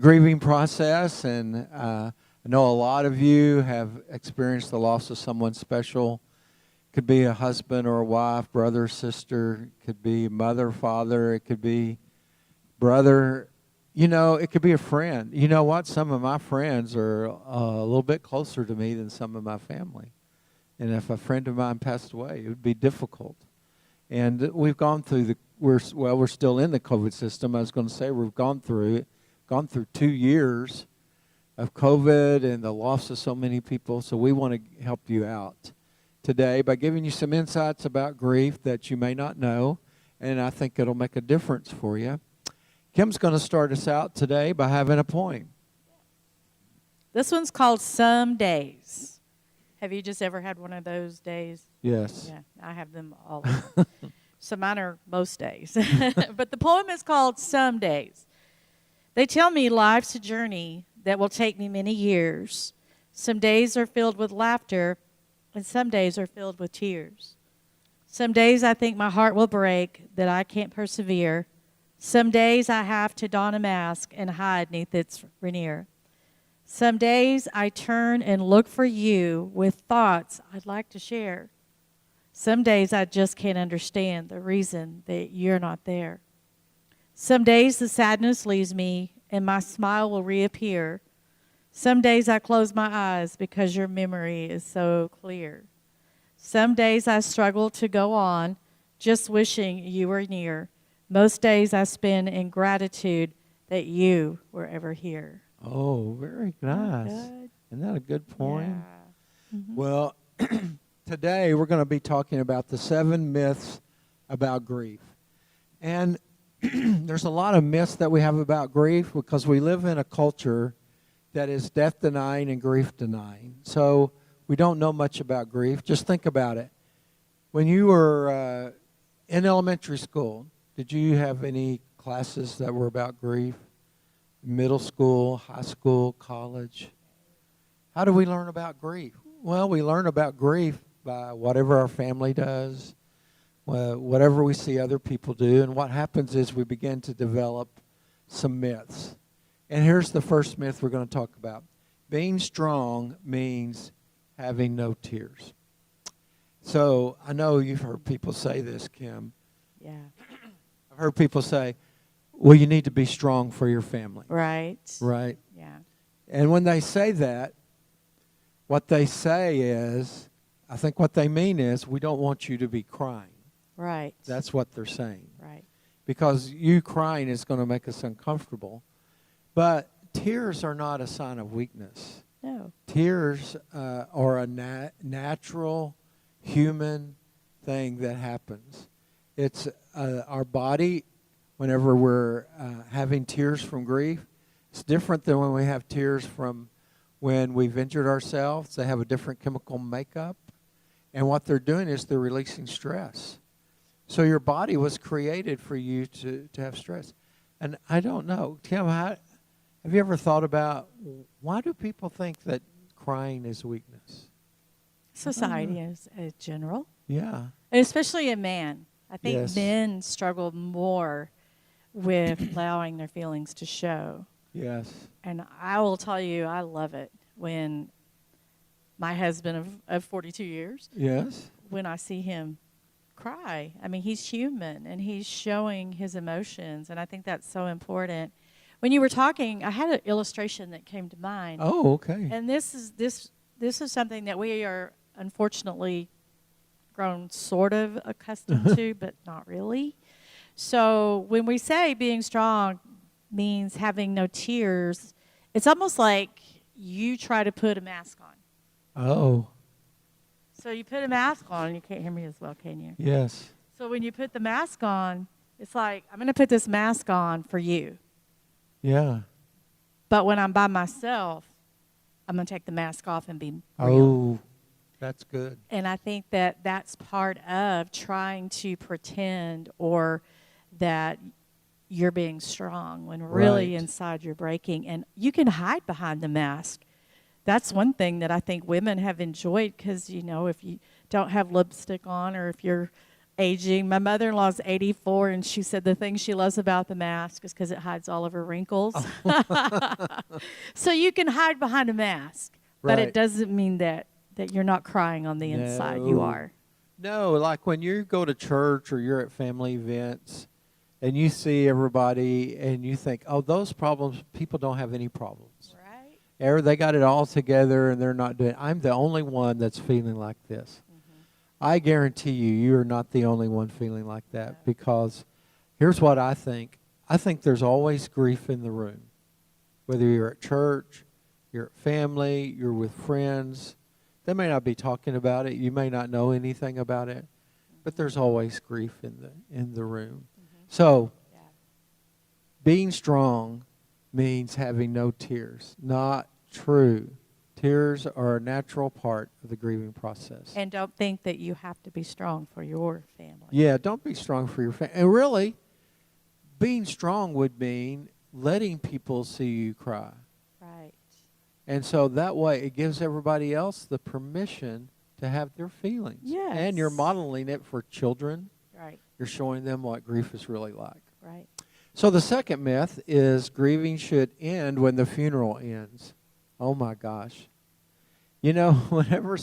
grieving process, and I know a lot of you have experienced the loss of someone special. Could be a husband or a wife, brother, sister, could be mother, father, it could be brother, it could be a friend. You know what? Some of my friends are a little bit closer to me than some of my family. And if a friend of mine passed away, it would be difficult. And we've gone through we're still in the COVID system. I was going to say we've gone through 2 years of COVID and the loss of so many people. So we want to help you out today by giving you some insights about grief that you may not know. And I think it'll make a difference for you. Kim's going to start us out today by having a poem. This one's called Some Days. Have you just ever had one of those days? Yes. Yeah, I have them all. So mine are most days. But the poem is called Some Days. They tell me life's a journey that will take me many years. Some days are filled with laughter, and some days are filled with tears. Some days I think my heart will break, that I can't persevere. Some days I have to don a mask and hide neath its veneer. Some days I turn and look for you with thoughts I'd like to share. Some days I just can't understand the reason that you're not there. Some days the sadness leaves me and my smile will reappear. Some days I close my eyes because your memory is so clear. Some days I struggle to go on, just wishing you were near. Most days I spend in gratitude that you were ever here. Oh, very nice. Isn't that a good poem? Yeah. Mm-hmm. Well, today we're going to be talking about the 7 myths about grief. And there's a lot of myths that we have about grief because we live in a culture that is death denying and grief denying. So we don't know much about grief. Just think about it. When you were in elementary school, did you have any classes that were about grief? Middle school, high school, college? How do we learn about grief? Well, we learn about grief by whatever our family does, whatever we see other people do, and what happens is we begin to develop some myths. And here's the first myth we're going to talk about. Being strong means having no tears. So I know you've heard people say this, Kim. Yeah. I've heard people say, well, you need to be strong for your family. Right. Right? Yeah. And when they say that, what they say is, I think what they mean is, we don't want you to be crying. Right. That's what they're saying. Right. Because you crying is going to make us uncomfortable. But tears are not a sign of weakness. No. Tears are a natural human thing that happens. It's our body, whenever we're having tears from grief, it's different than when we have tears from when we've injured ourselves. They have a different chemical makeup. And what they're doing is they're releasing stress. So your body was created for you to have stress. And I don't know, Tim, have you ever thought about why do people think that crying is weakness? Society is general. Yeah. And especially a man. I think Yes. men struggle more with allowing their feelings to show. Yes. And I will tell you, I love it when my husband of 42 years, Yes. when I see him cry. I mean, he's human and he's showing his emotions. And I think that's so important. When you were talking, I had an illustration that came to mind. Oh, okay. And this is something that we are unfortunately grown sort of accustomed to, but not really. So when we say being strong means having no tears, it's almost like you try to put a mask on. Oh, So you put a mask on, you can't hear me as well, can you? yes. So when you put the mask on, it's like, I'm going to put this mask on for you. Yeah. But when I'm by myself, I'm going to take the mask off and be real. Oh, that's good. And I think that that's part of trying to pretend or that you're being strong when really Right. inside you're breaking. And you can hide behind the mask. That's one thing that I think women have enjoyed because, if you don't have lipstick on or if you're aging. My mother-in-law's 84, and she said the thing she loves about the mask is because it hides all of her wrinkles. So you can hide behind a mask, but Right. it doesn't mean that you're not crying on the inside. You No. are. No, like when you go to church or you're at family events and you see everybody and you think, oh, those problems, people don't have any problems. Right. They got it all together and they're not doing. I'm the only one that's feeling like this. I guarantee you, you're not the only one feeling like that, because here's what I think. I think there's always grief in the room. Whether you're at church, you're at family, you're with friends. They may not be talking about it. You may not know anything about it, but there's always grief in the room. So Yeah. being strong means having no tears. Not true. Tears are a natural part of the grieving process. And don't think that you have to be strong for your family. Yeah, don't be strong for your family. And really, being strong would mean letting people see you cry. Right. And so that way it gives everybody else the permission to have their feelings. Yes. And you're modeling it for children. Right. You're showing them what grief is really like. Right. So the second myth is grieving should end when the funeral ends. Oh my gosh. You know, whenever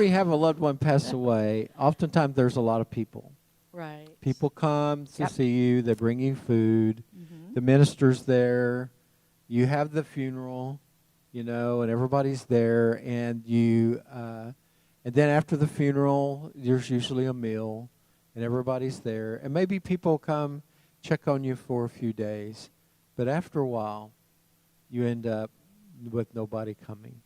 you have a loved one pass away, oftentimes there's a lot of people. Right. People come to Yep. see you. They bring you food. Mhm. The minister's there. You have the funeral, you know, and everybody's there. And and then after the funeral, there's usually a meal, and everybody's there. And maybe people come check on you for a few days. But after a while, you end up with nobody coming.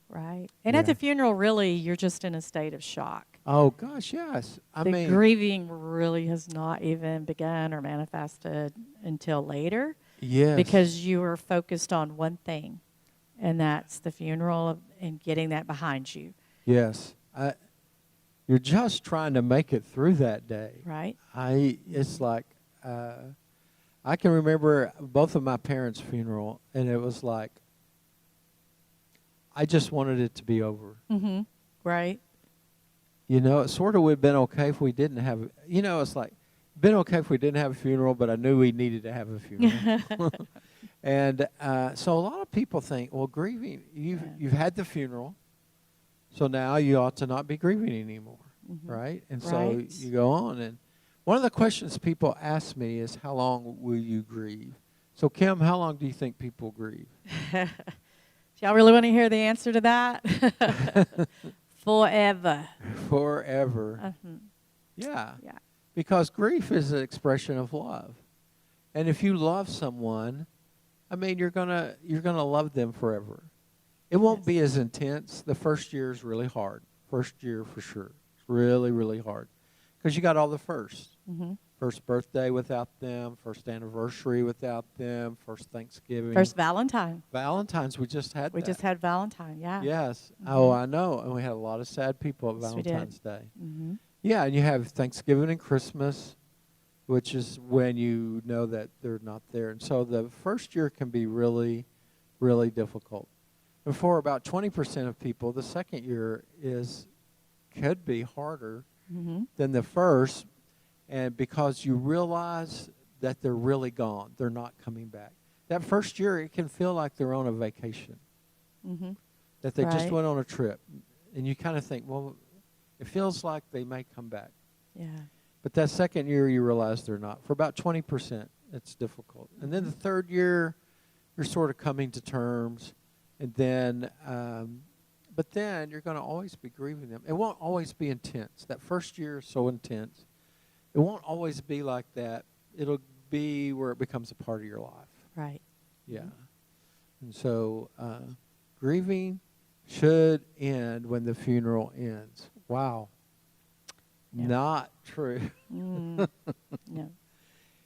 Right. And at Yeah. the funeral, really, you're just in a state of shock. Oh, gosh, yes. The grieving really has not even begun or manifested until later, yes. because you are focused on one thing, and that's the funeral and getting that behind you. Yes. You're just trying to make it through that day. Right. It's like, I can remember both of my parents' funeral, and it was like, I just wanted it to be over. Mm-hmm. Right. You know, it sort of would have been okay if we didn't have, you know, it's like, been okay if we didn't have a funeral, but I knew we needed to have a funeral. And so a lot of people think, well, grieving, you've had the funeral, so now you ought to not be grieving anymore, right? And so Right. you go on. And one of the questions people ask me is, how long will you grieve? So, Kim, how long do you think people grieve? Y'all really want to hear the answer to that? Forever. Forever. Yeah. Yeah. Because grief is an expression of love. And if you love someone, I mean, you're gonna love them forever. It won't Yes. be as intense. The first year is really hard. First year for sure. It's really, really hard. Because you got all the firsts. Mm-hmm. First birthday without them, first anniversary without them, first Thanksgiving. First Valentine. Valentine's, we just had We that. just had Valentine. Yeah. Yes. Oh, I know. And we had a lot of sad people at Yes, we did. Valentine's Day. Mm-hmm. Yeah, and you have Thanksgiving and Christmas, which is when you know that they're not there. And so the first year can be really, really difficult. And for about 20% of people, the second year could be harder Mm-hmm. than the first, and because you realize that they're really gone. They're not coming back. That first year, it can feel like they're on a vacation, Mm-hmm. that they just Right. went on a trip. And you kind of think, well, it feels like they may come back. Yeah. But that second year, you realize they're not. For about 20%, it's difficult. And then the third year, you're sort of coming to terms. And then, but then you're going to always be grieving them. It won't always be intense. That first year is so intense. It won't always be like that. It'll be where it becomes a part of your life. Right. Yeah. And so grieving should end when the funeral ends. Wow. Yeah. Not true. Mm. No.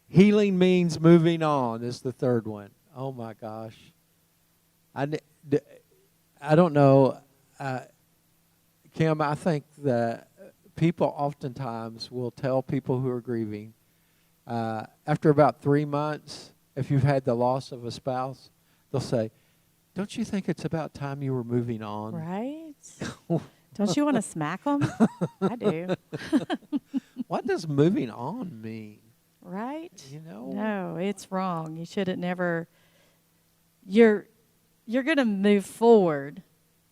Healing means moving on is the third one. Oh, my gosh. I don't know. Kim, I think that people oftentimes will tell people who are grieving, after about 3 months, if you've had the loss of a spouse, they'll say, don't you think it's about time you were moving on? Right. Don't you want to smack them? I do. What does moving on mean? Right? You know? No, it's wrong. You shouldn't never. You're going to move forward,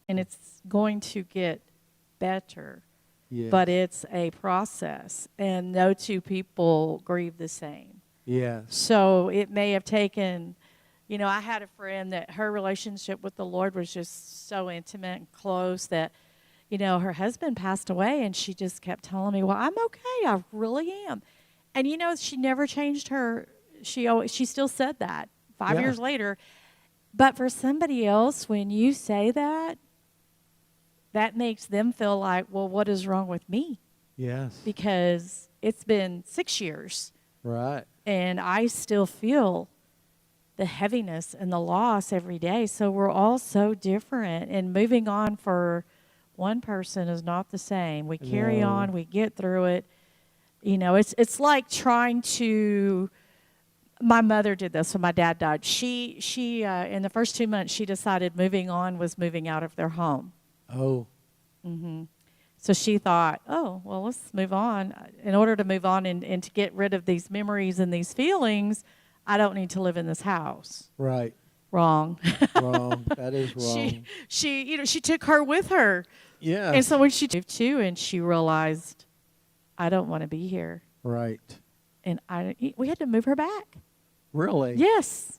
and it's going to get better. Yes. But it's a process, and no two people grieve the same. Yes. So it may have taken, I had a friend that her relationship with the Lord was just so intimate and close that, her husband passed away, and she just kept telling me, well, I'm okay. I really am. And, she never changed she still said that 5 Yeah. years later. But for somebody else, when you say that makes them feel like, well, what is wrong with me? Yes. Because it's been 6 years, Right. and I still feel the heaviness and the loss every day. So we're all so different, and moving on for one person is not the same. We carry No. on, we get through it. It's like trying to. My mother did this when my dad died. She in the first 2 months, she decided moving on was moving out of their home. Oh. So she thought, oh, well, let's move on. In order to move on and to get rid of these memories and these feelings, I don't need to live in this house. Right. Wrong. Wrong. That is wrong. She took her with her. Yes. And so when she moved to, and she realized, I don't want to be here. Right. And we had to move her back. Really? Yes.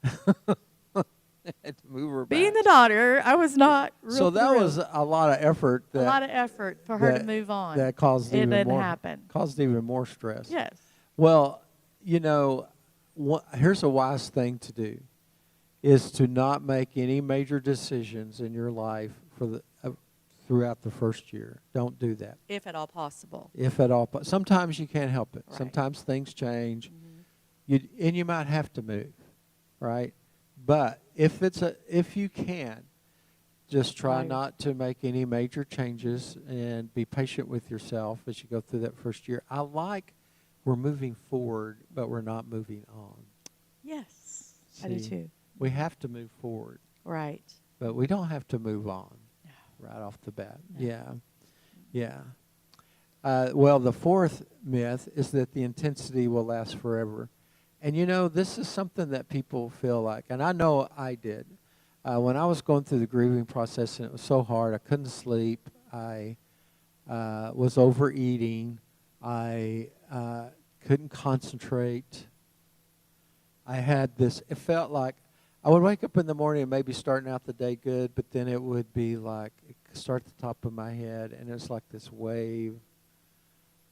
Had to move her Being back. the daughter, I was not real So that thrilled. was a lot of effort. a lot of effort for her to that- move on. That caused It even didn't more. happen. Caused even more stress. Yes. Well, here's a wise thing to do, is to not make any major decisions in your life throughout the first year. Don't do that, If at all possible. if at all. Sometimes you can't help it. Right. Sometimes things change, you might have to move, right? But if you can, just try Right. not to make any major changes and be patient with yourself as you go through that first year. We're moving forward, but we're not moving on. Yes. I do See? too. We have to move forward, Right. but we don't have to move on No. right off the bat. No. Yeah. Yeah. Well, the fourth myth is that the intensity will last forever. And, this is something that people feel like, and I know I did. When I was going through the grieving process, and it was so hard, I couldn't sleep. I was overeating. I couldn't concentrate. I had it felt like I would wake up in the morning and maybe starting out the day good, but then it would be like, it could start at the top of my head, and it's like this wave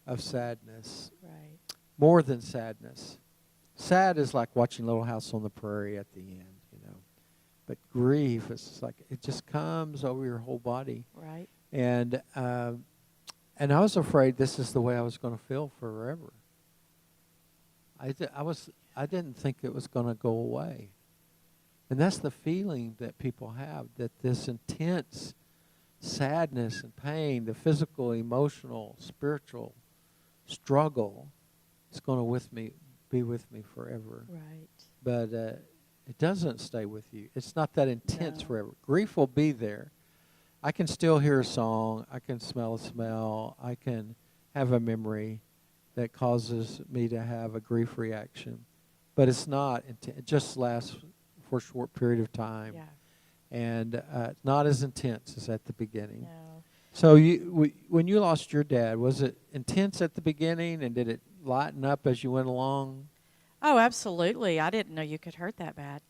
of sadness. Right. More than sadness. Sad is like watching Little House on the Prairie at the end, But grief is like, it just comes over your whole body. Right. And I was afraid this is the way I was going to feel forever. I didn't think it was going to go away. And that's the feeling that people have, that this intense sadness and pain, the physical, emotional, spiritual struggle is going to be with me forever. Right. But it doesn't stay with you. It's not that intense No. forever. Grief will be there. I can still hear a song. I can smell a smell. I can have a memory that causes me to have a grief reaction. But it's not. It just lasts for a short period of time. Yeah. And not as intense as at the beginning. No. So when you lost your dad, was it intense at the beginning, and did it lighten up as you went along? Oh, absolutely. I didn't know you could hurt that bad.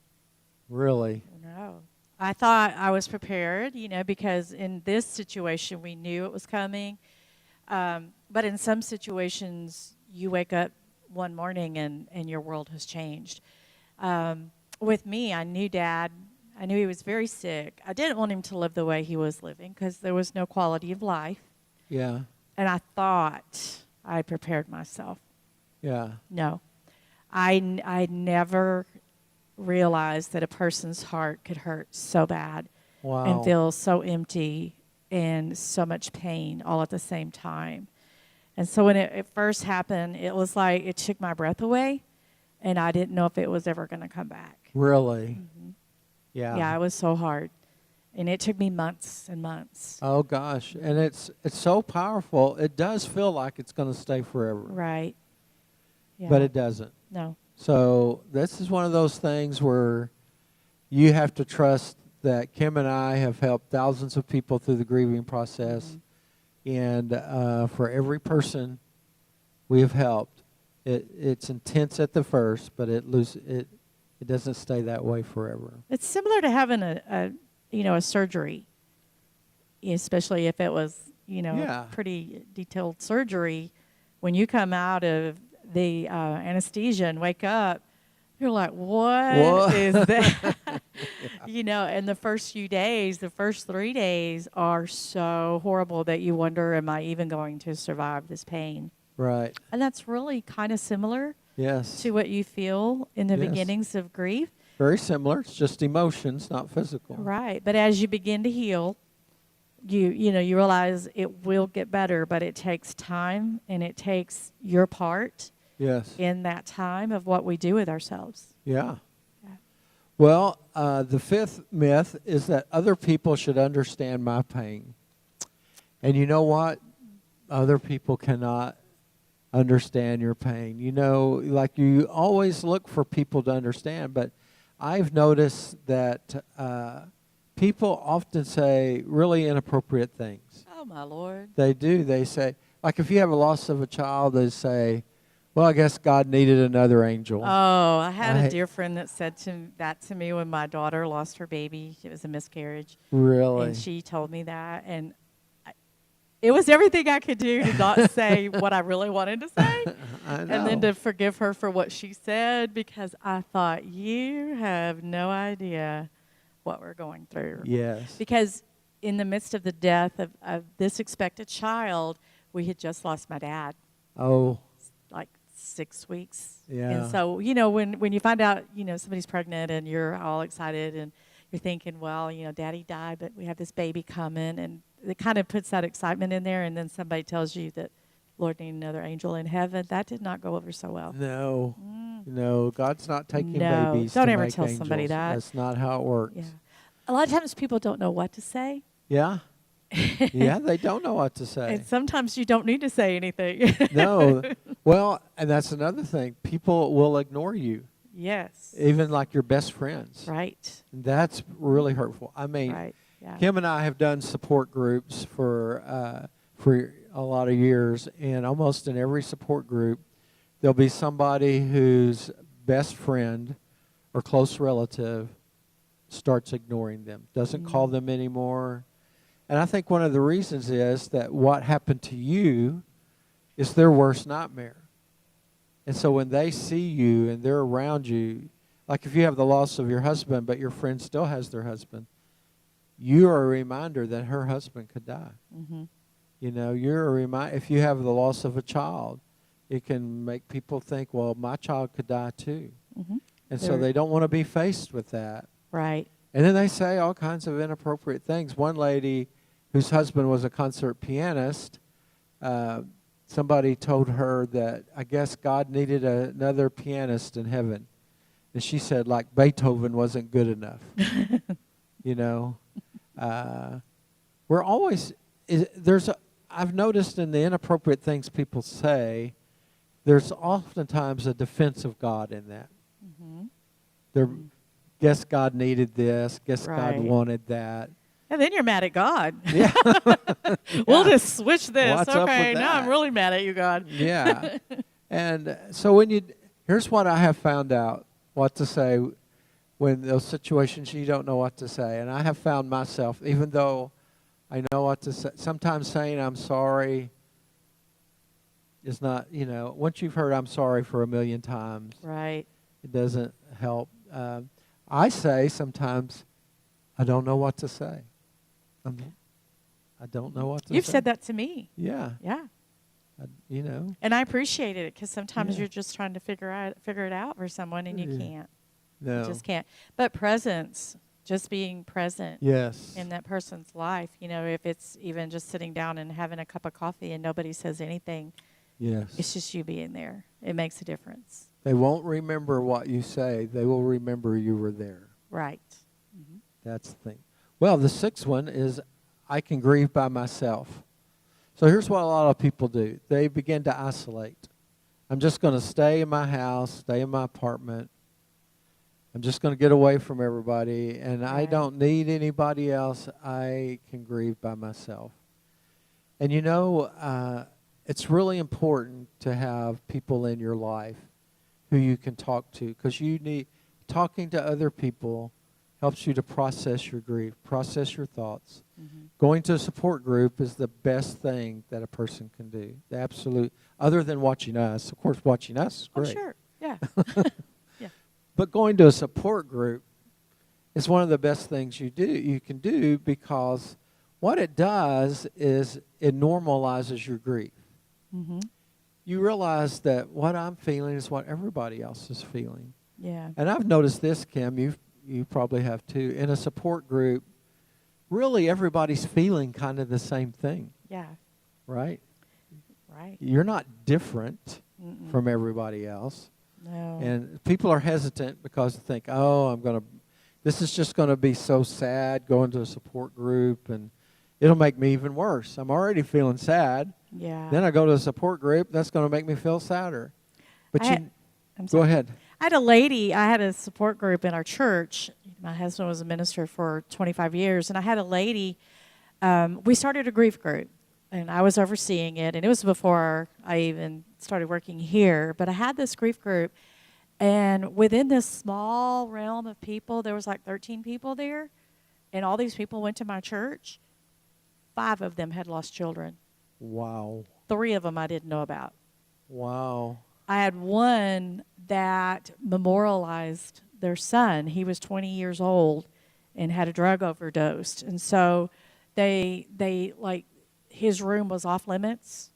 Really? No. I thought I was prepared, because in this situation we knew it was coming. But in some situations, you wake up one morning and your world has changed. With me, I knew Dad. I knew he was very sick. I didn't want him to live the way he was living because there was no quality of life. Yeah. And I thought I prepared myself. Yeah. No. I never realized that a person's heart could hurt so bad Wow. and feel so empty and so much pain all at the same time. And so when it first happened, it was like it took my breath away, and I didn't know if it was ever going to come back. Really? Mm-hmm. Yeah. Yeah, it was so hard. And it took me months and months. Oh gosh, and it's so powerful. It does feel like it's going to stay forever, Right. Yeah. but it doesn't. No. So this is one of those things where you have to trust that Kim and I have helped thousands of people through the grieving process, and for every person we have helped, it's intense at the first, but it doesn't stay that way forever. It's similar to having a surgery, especially if it was, Yeah. a pretty detailed surgery. When you come out of the anesthesia and wake up, you're like, what is that? And the first few days, the first 3 days are so horrible that you wonder, am I even going to survive this pain? Right. And that's really kind of similar Yes. to what you feel in the Yes. beginnings of grief. Very similar. It's just emotions, not physical. Right. But as you begin to heal, you realize it will get better, but it takes time and it takes your part Yes. in that time of what we do with ourselves. Yeah. Yeah. Well, the fifth myth is that other people should understand my pain. And you know what? Other people cannot understand your pain. Like you always look for people to understand, but I've noticed that people often say really inappropriate things. Oh, my Lord. They do. They say, like if you have a loss of a child, they say, well, I guess God needed another angel. Oh, I had a dear friend that said that to me when my daughter lost her baby. It was a miscarriage. Really? And she told me that. And it was everything I could do to not say what I really wanted to say. I know. And then to forgive her for what she said, because I thought, you have no idea what we're going through. Yes. Because in the midst of the death of this expected child, we had just lost my dad, Oh, like 6 weeks. Yeah. And so, when you find out, somebody's pregnant and you're all excited and you're thinking, well, daddy died, but we have this baby coming. And it kind of puts that excitement in there. And then somebody tells you that Lord needed another angel in heaven. That did not go over so well. no. No, God's not taking No, babies don't to ever make tell angels. somebody that. That's not how it works. Yeah. A lot of times people don't know what to say. Yeah? Yeah, they don't know what to say. And sometimes you don't need to say anything. No. Well, and that's another thing. People will ignore you, Yes. even like your best friends. Right. That's really hurtful. I mean, Right. Yeah. Kim and I have done support groups for a lot of years, and almost in every support group, there'll be somebody whose best friend or close relative starts ignoring them, doesn't call them anymore. And I think one of the reasons is that what happened to you is their worst nightmare. And so when they see you and they're around you, like if you have the loss of your husband, but your friend still has their husband, you are a reminder that her husband could die. Mm-hmm. You're a reminder. If you have the loss of a child, it can make people think, well, my child could die too. Mm-hmm. And so they don't want to be faced with that. Right. And then they say all kinds of inappropriate things. One lady whose husband was a concert pianist, somebody told her that I guess God needed another pianist in heaven. And she said, like, Beethoven wasn't good enough. We're always, I've noticed in the inappropriate things people say, there's oftentimes a defense of God in that. Mm-hmm. Guess God needed this, guess Right. God wanted that. And then you're mad at God. Yeah. We'll just switch this. What's up Okay, with now I'm that? really mad at you, God. Yeah. And so here's what I have found out what to say when those situations you don't know what to say. And I have found myself, even though I know what to say, sometimes saying I'm sorry is not, once you've heard I'm sorry for 1,000,000 times, Right. it doesn't help. I say sometimes I don't know what to say. I don't know what to say. You've said that to me. Yeah. Yeah. And I appreciated it because sometimes Yeah. you're just trying to figure it out for someone and you Yeah. can't. No. You just can't. But presence, just being present Yes. in that person's life, if it's even just sitting down and having a cup of coffee and nobody says anything, Yes. it's just you being there. It makes a difference. They won't remember what you say. They will remember you were there. Right. That's the thing. Well, the sixth one is I can grieve by myself. So here's what a lot of people do. They begin to isolate. I'm just going to stay in my house, stay in my apartment. I'm just going to get away from everybody, and I Right. don't need anybody else. I can grieve by myself. And it's really important to have people in your life who you can talk to, because talking to other people helps you to process your grief, process your thoughts. Mm-hmm. Going to a support group is the best thing that a person can do. The absolute, other than watching us. Of course, watching us is Oh, great. sure. Yeah. But going to a support group is one of the best things you can do, because what it does is it normalizes your grief. Mm-hmm. You realize that what I'm feeling is what everybody else is feeling. Yeah. And I've noticed this, Kim, you probably have too. In a support group, really everybody's feeling kind of the same thing, Yeah. right? Right. You're not different Mm-mm. from everybody else. No. And people are hesitant because they think, oh, this is just going to be so sad going to a support group, and it'll make me even worse. I'm already feeling sad. Yeah. Then I go to a support group, that's going to make me feel sadder. But I'm go sorry. ahead. I had a support group in our church. My husband was a minister for 25 years, and I had a lady, we started a grief group, and I was overseeing it, and it was before I even started working here, but I had this grief group, and within this small realm of people, there was like 13 people there, and all these people went to my church. 5 of them had lost children. Wow. 3 of them I didn't know about. Wow. I had one that memorialized their son. He was 20 years old and had a drug overdose. And so they like, his room was off limits.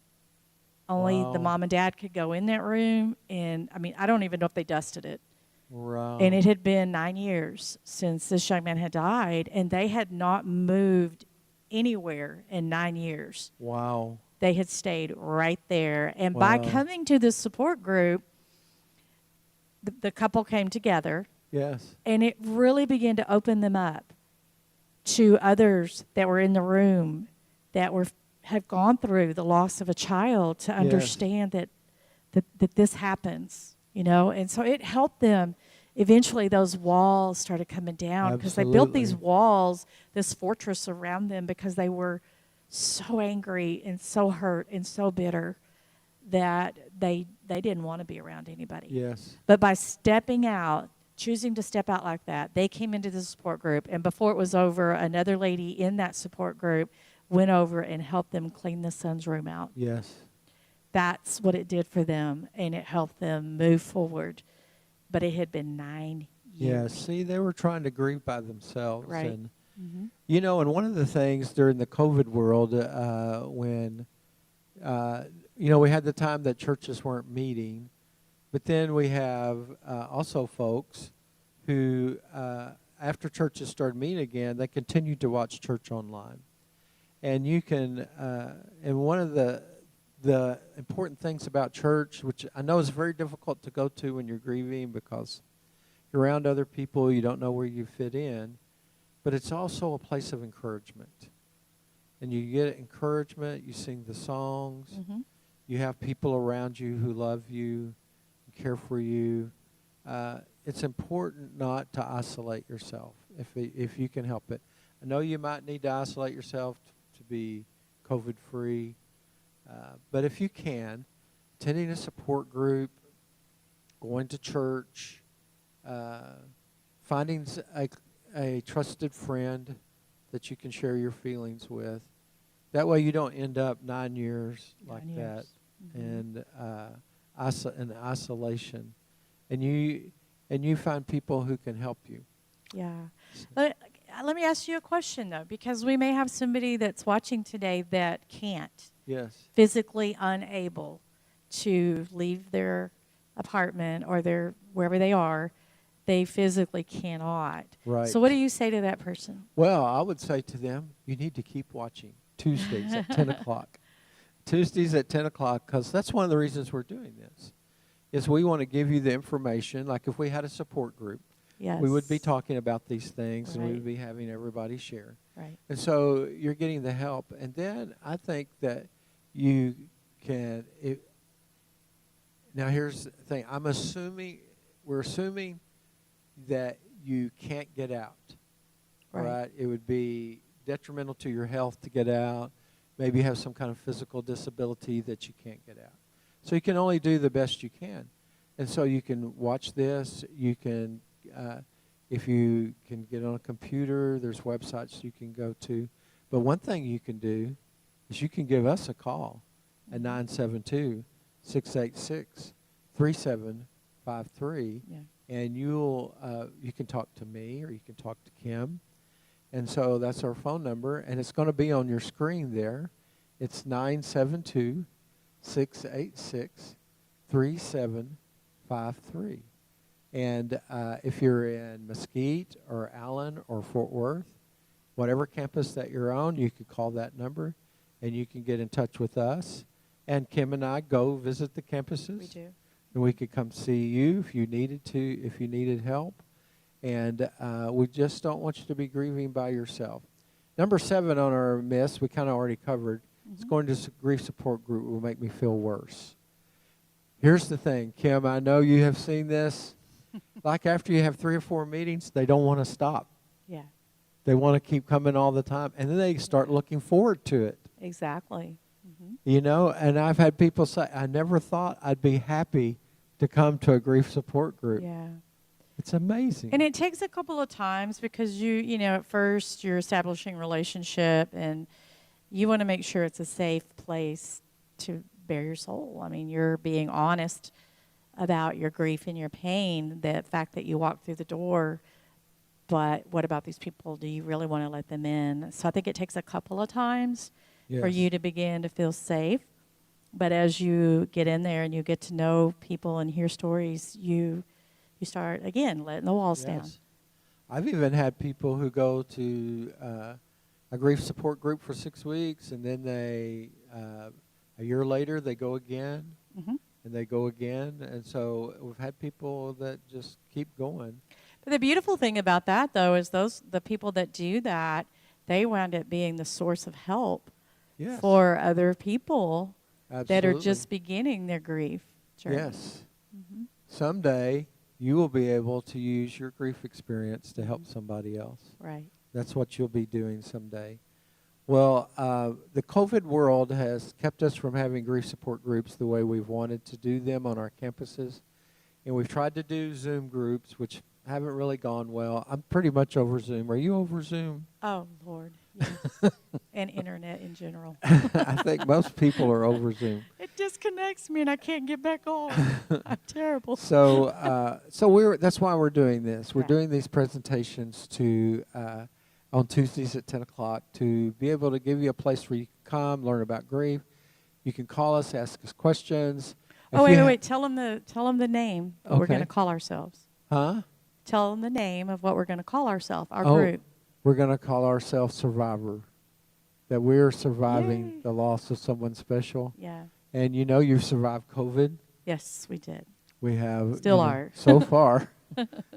Only the Wow. mom and dad could go in that room. And I mean, I don't even know if they dusted it. Wow. And it had been 9 years since this young man had died, and they had not moved anywhere in 9 years. Wow. They had stayed right there. And by Wow. coming to this support group, the couple came together, Yes. and it really began to open them up to others that were in the room that have gone through the loss of a child, to understand that this happens, And so it helped them. Eventually, those walls started coming down, because they built these Absolutely. walls, this fortress around them, because they were so angry and so hurt and so bitter that they didn't want to be around anybody. Yes. But by stepping out, choosing to step out like that, they came into the support group, and before it was over, another lady in that support group went over and helped them clean the son's room out. Yes. That's what it did for them, and it helped them move forward. But it had been 9 years. Yes. See, they were trying to grieve by themselves. Right. And, Mm-hmm. and one of the things during the COVID world, when, we had the time that churches weren't meeting, but then we have also folks who, after churches started meeting again, they continued to watch church online. And you can, and one of the important things about church, which I know is very difficult to go to when you're grieving because you're around other people, you don't know where you fit in, but it's also a place of encouragement. And you get encouragement, you sing the songs, Mm-hmm. you have people around you who love you, care for you. It's important not to isolate yourself if you can help it. I know you might need to isolate yourself to be COVID-free, but if you can, attending a support group, going to church, finding a trusted friend that you can share your feelings with. That way you don't end up 9 years like 9 that years. Mm-hmm. and in isolation. And you find people who can help you. Yeah. Let me ask you a question, though, because we may have somebody that's watching today that can't, Yes. physically unable to leave their apartment or wherever they are. They physically cannot. Right. So what do you say to that person? Well, I would say to them, you need to keep watching Tuesdays at 10 o'clock. Tuesdays at 10 o'clock, because that's one of the reasons we're doing this, is we want to give you the information. Like if we had a support group, Yes. we would be talking about these things, and we Right. would be having everybody share. Right. And so you're getting the help. And then I think that you can. Now here's the thing. We're assuming that you can't get out. Right. It would be detrimental to your health to get out. Maybe you have some kind of physical disability that you can't get out. So you can only do the best you can. And so you can watch this. You can, if you can get on a computer, there's websites you can go to. But one thing you can do is you can give us a call at 972-686-3753. Yeah. And you can talk to me or you can talk to Kim. And so that's our phone number, and it's going to be on your screen there. It's 972-686-3753. And if you're in Mesquite or Allen or Fort Worth, whatever campus that you're on, you could call that number, and you can get in touch with us. And Kim and I go visit the campuses. We do. And we could come see you if you needed help. And we just don't want you to be grieving by yourself. Number 7 on our myths, we kind of already covered. It's going to grief support group will make me feel worse. Here's the thing, Kim, I know you have seen this. Like after you have 3 or 4 meetings, they don't want to stop. Yeah. They want to keep coming all the time. And then they start looking forward to it. Exactly. You know, and I've had people say, I never thought I'd be happy to come to a grief support group. Yeah. It's amazing. And it takes a couple of times because you know, at first you're establishing a relationship and you want to make sure it's a safe place to bare your soul. I mean, you're being honest about your grief and your pain, the fact that you walk through the door, but what about these people? Do you really want to let them in? So I think it takes a couple of times for you to begin to feel safe. But as you get in there and you get to know people and hear stories, you start, again, letting the walls down. I've even had people who go to a grief support group for 6 weeks, and then they, a year later, they go again, and they go again. And so we've had people that just keep going. But the beautiful thing about that, though, is the people that do that, they wound up being the source of help for other people that are just beginning their grief journey. Yes. Someday you will be able to use your grief experience to help somebody else. Right. That's what you'll be doing someday. Well, the COVID world has kept us from having grief support groups the way we've wanted to do them on our campuses. And we've tried to do Zoom groups, which haven't really gone well. I'm pretty much over Zoom. Are you over Zoom? Oh, Lord, yes. And internet in general. I think most people are over Zoom. It disconnects me and I can't get back on. I'm terrible. So that's why we're doing this. We're doing these presentations on Tuesdays at 10 o'clock to be able to give you a place where you can come, learn about grief. You can call us, ask us questions. Wait. Tell them the name of what we're going to call ourselves. Huh? Tell them the name of what we're going to call ourselves, our group. We're going to call ourselves Survivor. That we're surviving the loss of someone special. Yeah. And you know you've survived COVID. Yes, we did. We have. Still are. So far.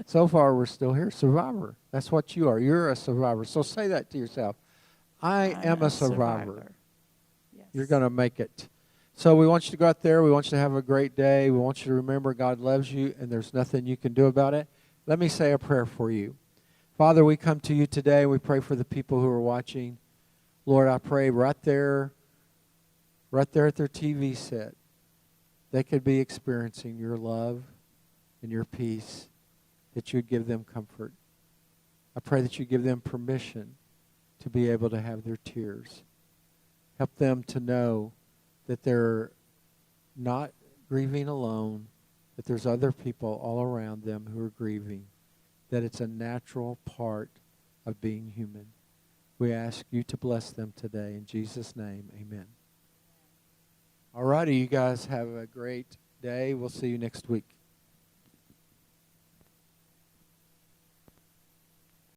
So far we're still here. Survivor. That's what you are. You're a survivor. So say that to yourself. I am a survivor. Yes. You're going to make it. So we want you to go out there. We want you to have a great day. We want you to remember God loves you and there's nothing you can do about it. Let me say a prayer for you. Father, we come to you today. We pray for the people who are watching. Lord, I pray right there at their TV set, they could be experiencing your love and your peace, that you would give them comfort. I pray that you give them permission to be able to have their tears. Help them to know that they're not grieving alone, that there's other people all around them who are grieving, that it's a natural part of being human. We ask you to bless them today. In Jesus' name, amen. All righty, you guys have a great day. We'll see you next week.